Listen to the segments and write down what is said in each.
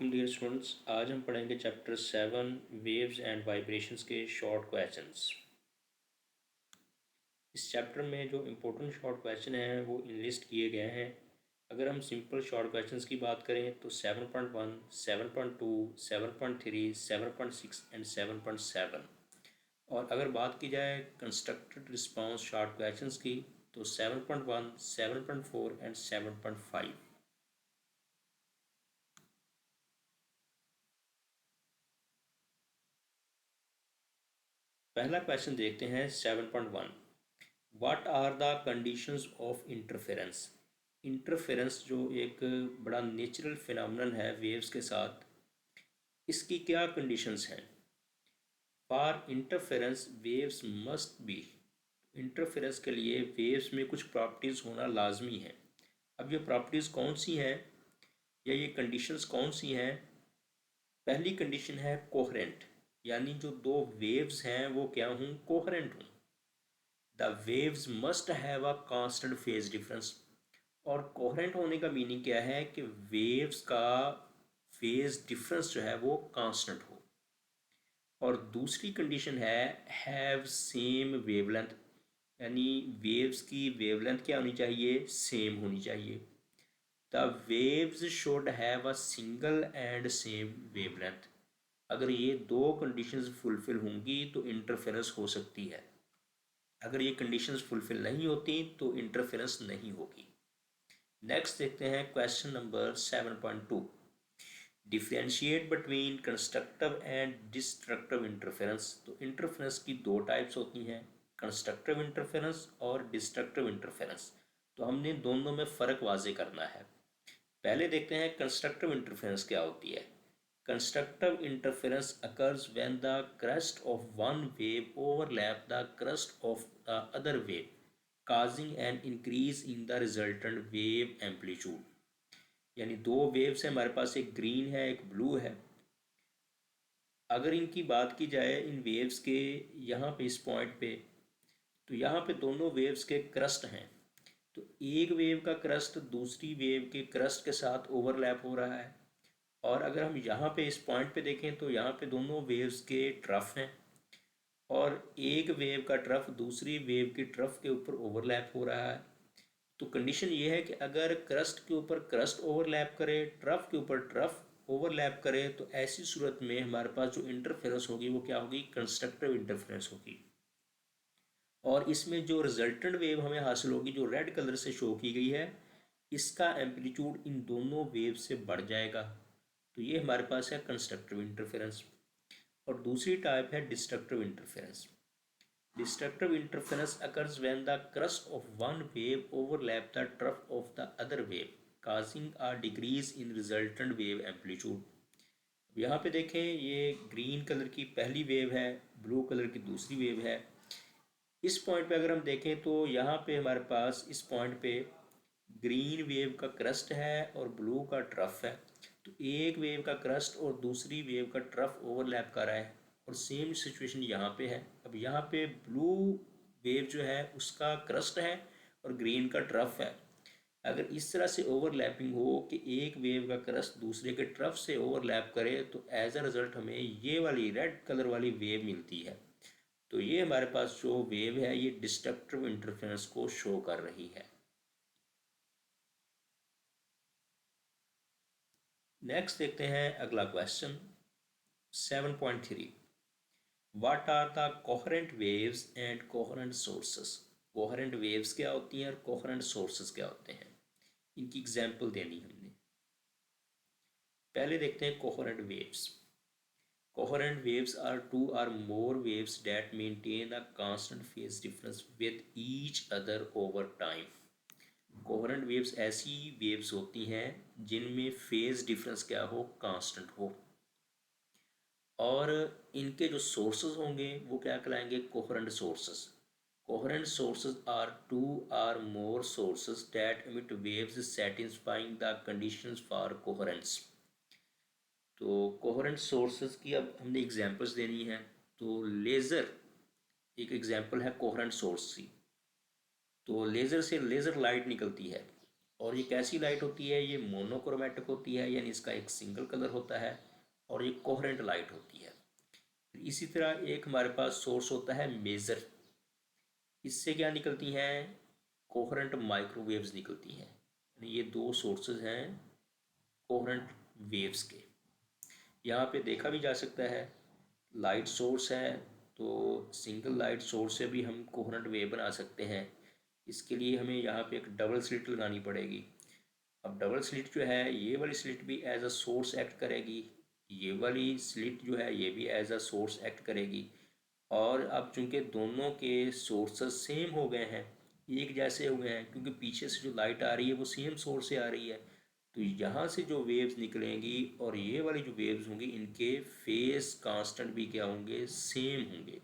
वालेकुम dear students. आज हम पढ़ेंगे चैप्टर 7 वेव्स एंड वाइब्रेशंस के शॉर्ट क्वेश्चंस। इस चैप्टर में जो इम्पोर्टेंट शॉर्ट क्वेश्चन हैं वो इनलिस्ट किए गए हैं। अगर हम सिंपल शॉर्ट क्वेश्चंस की बात करें तो 7.1, 7.2, 7.3, 7.6 एंड 7.7। और अगर बात की जाए कंस्ट्रक्टेड रिस्पॉन्स शॉर्ट क्वेश्चंस की तो 7.1, 7.4 एंड 7.5। पहला क्वेश्चन देखते हैं 7.1। What are the conditions of interference. Interference जो एक बड़ा नेचुरल फिनोमेनन है वेव्स के साथ, इसकी क्या कंडीशंस हैं। For interference waves must be. Interference के लिए वेव्स में कुछ प्रॉपर्टीज़ होना लाजमी है। अब ये प्रॉपर्टीज़ कौन सी हैं या ये कंडीशंस कौन सी हैं। पहली कंडीशन है कोहरेंट, यानी जो दो वेव्स हैं वो क्या हों, कोहरेंट हों। The waves must have a constant phase difference. और कोहेरेंट होने का मीनिंग क्या है कि वेव्स का फेज डिफरेंस जो है वो कांस्टेंट हो। और दूसरी कंडीशन है हैव सेम वेवलेंथ, यानी वेव्स की वेवलेंथ क्या होनी चाहिए, सेम होनी चाहिए। The waves should have a single and same wavelength. अगर ये दो कंडीशंस फुलफिल होंगी तो इंटरफेरेंस हो सकती है। अगर ये कंडीशंस फुलफिल नहीं होती तो इंटरफेरेंस नहीं होगी। नेक्स्ट देखते हैं question number 7.2। Differentiate between constructive and destructive interference. तो इंटरफेरेंस की दो टाइप्स होती हैं, कंस्ट्रक्टिव इंटरफेरेंस और डिस्ट्रक्टिव इंटरफेरेंस। तो हमने दोनों में फ़र्क वाजे करना है। पहले देखते हैं कंस्ट्रक्टिव इंटरफेरेंस क्या होती है। Constructive interference occurs when the crest of one wave overlap the crest of the other wave, causing an increase in the resultant wave amplitude। यानी दो वेव्स हैं हमारे पास, एक ग्रीन है एक ब्लू है। अगर इनकी बात की जाए इन वेव्स के, यहाँ पे इस पॉइंट पे, तो यहाँ पे दोनों वेव्स के क्रस्ट हैं। तो एक वेव का क्रस्ट दूसरी वेव के क्रस्ट के साथ ओवरलैप हो रहा है। और अगर हम यहाँ पे इस पॉइंट पे देखें तो यहाँ पे दोनों वेव्स के ट्रफ हैं और एक वेव का ट्रफ दूसरी वेव की ट्रफ के ऊपर ओवरलैप हो रहा है। तो कंडीशन ये है कि अगर क्रस्ट के ऊपर क्रस्ट ओवरलैप करे, ट्रफ के ऊपर ट्रफ ओवरलैप करे, तो ऐसी सूरत में हमारे पास जो इंटरफेरेंस होगी वो क्या होगी, कंस्ट्रक्टिव इंटरफेरेंस होगी। और इसमें जो रिजल्टेंट वेव हमें हासिल होगी, जो रेड कलर से शो की गई है, इसका एम्पलीट्यूड इन दोनों वेव से बढ़ जाएगा। तो ये हमारे पास है कंस्ट्रक्टिव इंटरफेरेंस। और दूसरी टाइप है destructive interference. Destructive interference occurs when the crest of one wave overlap the trough of the other wave, causing a decrease in resultant wave amplitude। यहाँ पे देखें, ये ग्रीन कलर की पहली वेव है, ब्लू कलर की दूसरी वेव है। इस पॉइंट पे अगर हम देखें तो यहाँ पे हमारे पास इस पॉइंट पे ग्रीन वेव का क्रस्ट है और ब्लू का ट्रफ है। तो एक वेव का क्रस्ट और दूसरी वेव का ट्रफ ओवरलैप कर रहा है और सेम सिचुएशन यहाँ पे है। अब यहाँ पे ब्लू वेव जो है उसका क्रस्ट है और ग्रीन का ट्रफ है। अगर इस तरह से ओवरलैपिंग हो कि एक वेव का क्रस्ट दूसरे के ट्रफ से ओवरलैप करे तो एज अ रिजल्ट हमें ये वाली रेड कलर वाली वेव मिलती है। तो ये हमारे पास जो वेव है ये डिस्ट्रक्टिव इंटरफेरेंस को शो कर रही है। नेक्स्ट देखते हैं अगला question 7.3। What are the coherent waves and coherent sources. Coherent waves क्या होती हैं और कोहेरेंट सोर्सेस क्या होते हैं, इनकी एग्जांपल देनी हमने। पहले देखते हैं coherent waves. Coherent waves are two or more waves that maintain a constant phase difference with each other over time। Coherent waves ऐसी वेव्स होती हैं जिनमें फेज डिफरेंस क्या हो, कांस्टेंट हो। और इनके जो सोर्सेज होंगे वो क्या कहलाएंगे, coherent sources. Coherent sources are two or more sources that emit waves satisfying the conditions for coherence। तो कोहेरेंट सोर्सेज की अब हमने एग्जांपल्स देनी है। तो लेज़र एक एग्जांपल है कोहेरेंट सोर्स की। तो लेज़र से लेज़र लाइट निकलती है और ये कैसी लाइट होती है, ये मोनोक्रोमेटिक होती है, यानी इसका एक सिंगल कलर होता है, और ये कोहेरेंट लाइट होती है। इसी तरह एक हमारे पास सोर्स होता है मेज़र। इससे क्या निकलती हैं, कोहेरेंट माइक्रोवेव्स निकलती हैं। यानी ये दो सोर्सेज हैं कोहेरेंट वेव्स के। यहाँ पे देखा भी जा सकता है, लाइट सोर्स है तो सिंगल लाइट सोर्स से भी हम कोहेरेंट वेव बना सकते हैं। इसके लिए हमें यहाँ पे एक डबल स्लिट लगानी पड़ेगी। अब डबल स्लिट जो है, ये वाली स्लिट भी एज अ सोर्स एक्ट करेगी, ये वाली स्लिट जो है ये भी एज अ सोर्स एक्ट करेगी। और अब चूंकि दोनों के सोर्सेस सेम हो गए हैं, एक जैसे हुए हैं, क्योंकि पीछे से जो लाइट आ रही है वो सेम सोर्स से आ रही है, तो यहाँ से जो वेव्स निकलेंगी और ये वाली जो वेव्स होंगी, इनके फेस कांस्टेंट भी क्या होंगे, सेम होंगे।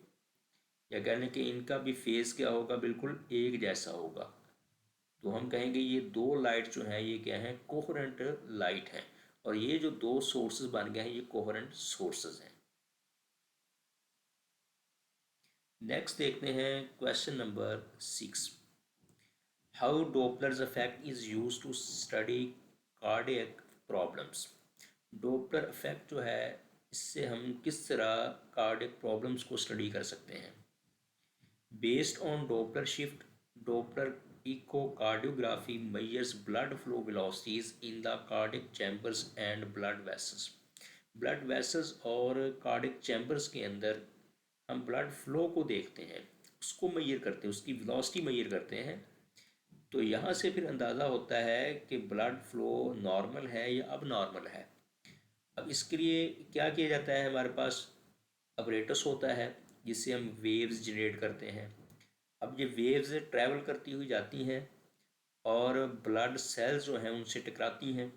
या कहने कि इनका भी फेस क्या होगा, बिल्कुल एक जैसा होगा। तो हम कहेंगे ये दो लाइट जो हैं ये क्या हैं, कोहेरेंट लाइट हैं। और ये जो दो सोर्सेज बन गए हैं ये कोहेरेंट सोर्सेज हैं। नेक्स्ट देखते हैं question number 6। How Doppler's effect is use to study cardiac problems. Doppler effect जो है, इससे हम किस तरह कार्डियक प्रॉब्लम्स को स्टडी कर सकते हैं। Based on Doppler shift, Doppler echocardiography measures blood flow velocities in the cardiac chambers and blood vessels. Blood vessels और कार्डिक चैम्बर्स के अंदर हम ब्लड फ्लो को देखते हैं, उसको मैयर करते हैं, उसकी वेलोसिटी मैयर करते हैं। तो यहाँ से फिर अंदाज़ा होता है कि ब्लड फ्लो नॉर्मल है या अब नॉर्मल है। अब इसके लिए क्या किया जाता है, हमारे पास अपरेटस होता है जिससे हम वेव्स जनरेट करते हैं। अब ये वेव्स ट्रैवल करती हुई जाती हैं और ब्लड सेल्स जो हैं उनसे टकराती हैं,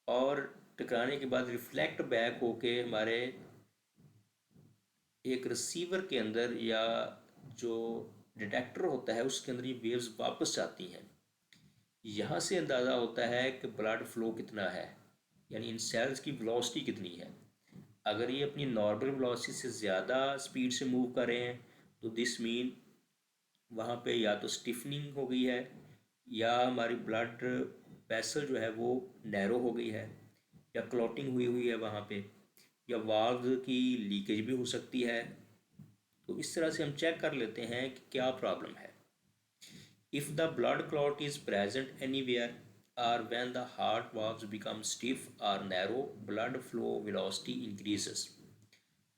और टकराने के बाद रिफ्लेक्ट बैक होके हमारे एक रिसीवर के अंदर या जो डिटेक्टर होता है उसके अंदर ये वेव्स वापस जाती हैं। यहाँ से अंदाज़ा होता है कि ब्लड फ्लो कितना है, यानी इन सेल्स की वेलोसिटी कितनी है। अगर ये अपनी नॉर्मल वेलोसिटी से ज़्यादा स्पीड से मूव कर रहे हैं तो दिस मीन वहाँ पे या तो स्टिफनिंग हो गई है, या हमारी ब्लड वेसल जो है वो नैरो हो गई है, या क्लॉटिंग हुई हुई है वहाँ पे, या वाल्व की लीकेज भी हो सकती है। तो इस तरह से हम चेक कर लेते हैं कि क्या प्रॉब्लम है। If the blood clot is present anywhere और when the heart valves become stiff or narrow, blood flow velocity increases।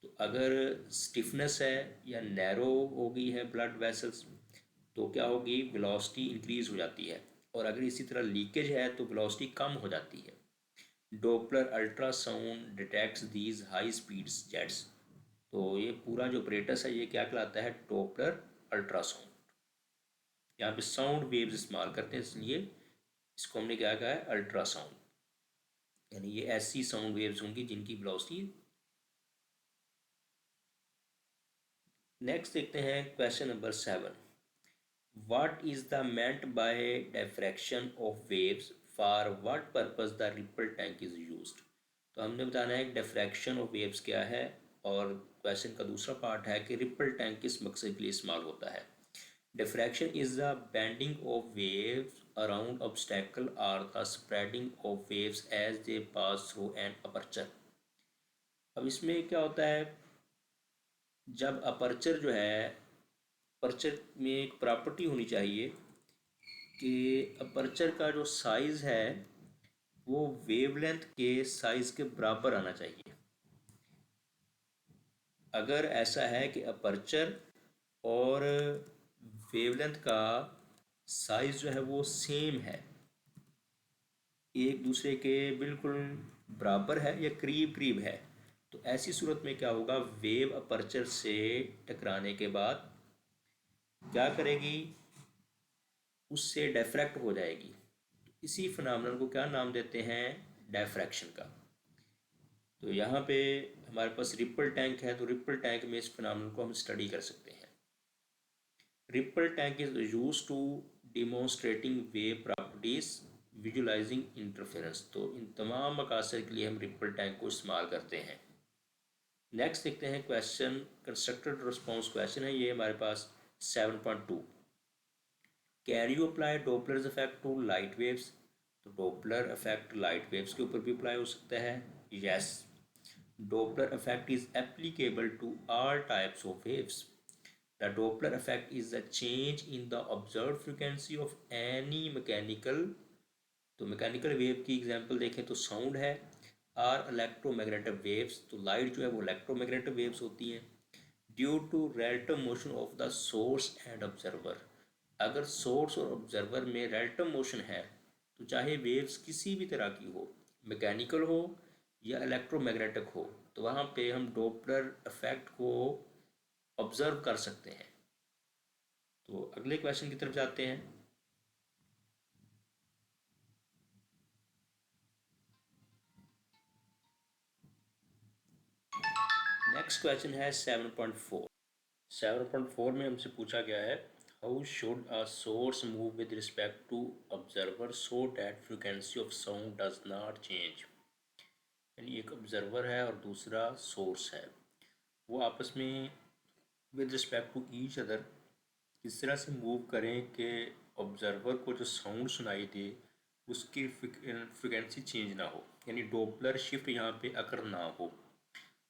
तो अगर स्टिफनेस है या नैरो हो गई है ब्लड वेसल्स, तो क्या होगी, वेलोसिटी इंक्रीज हो जाती है। और अगर इसी तरह लीकेज है तो वेलोसिटी कम हो जाती है। Doppler ultrasound detects these high speeds jets. तो ये पूरा जो ऑपरेटस है ये क्या कहलाता है, डोपलर अल्ट्रासाउंड। यहाँ पे साउंड वेव्स इस्तेमाल करते हैं, इसलिए इसको हमने क्या कहा है, अल्ट्रासाउंड। यानी ये ऐसी साउंड वेव्स होंगी जिनकी वेलोसिटी। नेक्स्ट देखते हैं question number 7। What is the meant by diffraction of waves? For what purpose the ripple tank is used? तो हमने बताना है कि डिफ्रैक्शन ऑफ वेव्स क्या है, और क्वेश्चन का दूसरा पार्ट है कि रिपल टैंक किस मकसद के लिए इस्तेमाल होता है। Diffraction is the bending of waves around obstacle और the spreading of waves as they pass through an aperture. अब इसमें क्या होता है, जब अपर्चर जो है, अपर्चर में एक प्रॉपर्टी होनी चाहिए कि अपर्चर का जो साइज़ है वो वेवलेंथ के साइज़ के बराबर आना चाहिए। अगर ऐसा है कि अपर्चर और वेवलेंथ का साइज़ जो है वो सेम है, एक दूसरे के बिल्कुल बराबर है या करीब करीब है, तो ऐसी सूरत में क्या होगा, वेव अपर्चर से टकराने के बाद क्या करेगी, उससे डिफ्रैक्ट हो जाएगी। इसी फिनोमेनन को क्या नाम देते हैं, डायफ्रैक्शन का। तो यहाँ पे हमारे पास रिपल टैंक है, तो रिपल टैंक में इस फिनोमेनन को हम स्टडी कर सकते हैं। Ripple tank is use to demonstrating wave properties, visualising interference. तो इन तमाम मकासद के लिए हम रिपल टैंक को इस्तेमाल करते हैं। नेक्स्ट देखते हैं क्वेश्चन, कंस्ट्रक्टेड रिस्पॉन्स क्वेश्चन है ये हमारे पास 7.2। Can you apply Doppler's effect to light waves? तो डॉपलर इफेक्ट लाइट वेव्स के ऊपर भी अप्लाई हो सकता है। Yes, Doppler effect is applicable to all types of waves. The Doppler effect is the change in the observed frequency of any mechanical, तो mechanical wave की example देखें तो साउंड है, और इलेक्ट्रोमैग्नेटिक वेव्स, तो लाइट जो है वो इलेक्ट्रोमैग्नेटिक वेव्स होती हैं, due to relative motion of the source and observer. अगर सोर्स और ऑब्जर्वर में relative मोशन है तो चाहे वेव्स किसी भी तरह की हो, मैकेनिकल हो या इलेक्ट्रोमैग्नेटिक हो, तो वहाँ पे हम डॉपलर इफेक्ट को ऑब्जर्व कर सकते हैं। तो अगले क्वेश्चन की तरफ जाते हैं। नेक्स्ट क्वेश्चन है 7.4। 7.4 में हमसे पूछा गया है, how should a source move with respect to observer so that frequency of sound does not change. यानी एक ऑब्जर्वर है और दूसरा सोर्स है, वो आपस में with respect to each other इस तरह से मूव करें कि ऑब्जर्वर को जो साउंड सुनाई दे उसकी फ्रिक्वेंसी चेंज ना हो, यानी डॉपलर शिफ्ट यहाँ पे अकर ना हो।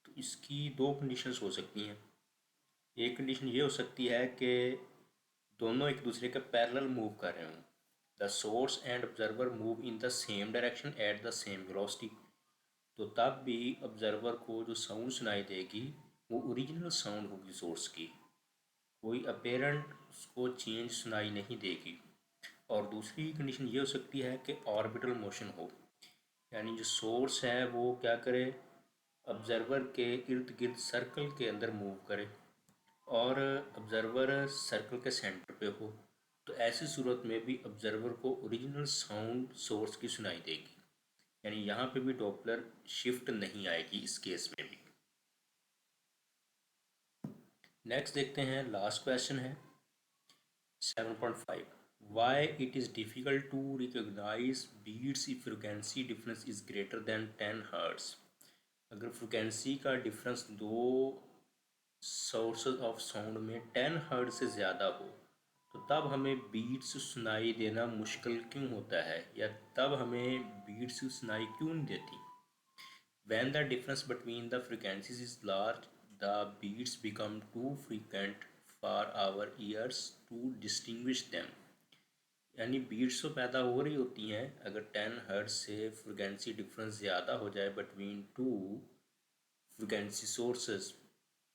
तो इसकी दो कंडीशंस हो सकती हैं। एक कंडीशन ये हो सकती है कि दोनों एक दूसरे के पैरेलल मूव कर रहे हों, the source and observer move in the same direction at the same velocity. तो तब भी ऑब्जर्वर को जो साउंड सुनाई देगी वो ओरिजिनल साउंड होगी सोर्स की, कोई अपेरेंट उसको चेंज सुनाई नहीं देगी। और दूसरी कंडीशन ये हो सकती है कि ऑर्बिटल मोशन हो, यानी जो सोर्स है वो क्या करे, ऑब्जर्वर के इर्द गिर्द सर्कल के अंदर मूव करे और ऑब्जर्वर सर्कल के सेंटर पे हो। तो ऐसी सूरत में भी ऑब्जर्वर को ओरिजिनल साउंड सोर्स की सुनाई देगी, यानी यहाँ पे भी डॉपलर शिफ्ट नहीं आएगी इस केस में भी। नेक्स्ट देखते हैं, लास्ट क्वेश्चन है 7.5। Why it is difficult to recognize beats if frequency difference is greater than 10 Hz? अगर फ्रिक्वेंसी का डिफरेंस दो सोर्सेज ऑफ साउंड में 10 हर्ट्ज से ज़्यादा हो तो तब हमें बीट्स सुनाई देना मुश्किल क्यों होता है, या तब हमें बीट्स सुनाई क्यों नहीं देती। When the difference between the frequencies is large, the beats become too frequent for our ears to distinguish them। यानी बीट्स तो पैदा हो रही होती हैं अगर 10 हर्ट्ज से फ्रिक्वेंसी डिफरेंस ज़्यादा हो जाए बिटवीन टू फ्रिक्वेंसी सोर्सेज,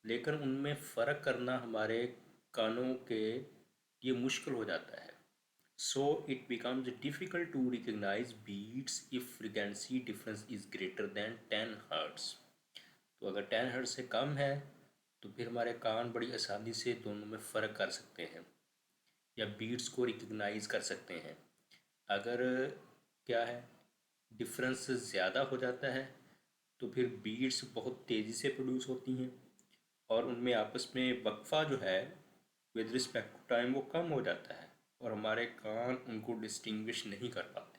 लेकिन उनमें फ़र्क करना हमारे कानों के लिए मुश्किल हो जाता है। So it becomes difficult to recognise beats if frequency difference is greater than 10 hertz. तो अगर 10 हर्ट्स से कम है तो फिर हमारे कान बड़ी आसानी से दोनों में फ़र्क कर सकते हैं या बीट्स को रिकग्नाइज कर सकते हैं। अगर क्या है, डिफरेंस ज़्यादा हो जाता है तो फिर बीट्स बहुत तेज़ी से प्रोड्यूस होती हैं और उनमें आपस में वक्फा जो है विद रिस्पेक्ट टू टाइम वो कम हो जाता है और हमारे कान उनको डिस्टिंग्विश नहीं कर पाते।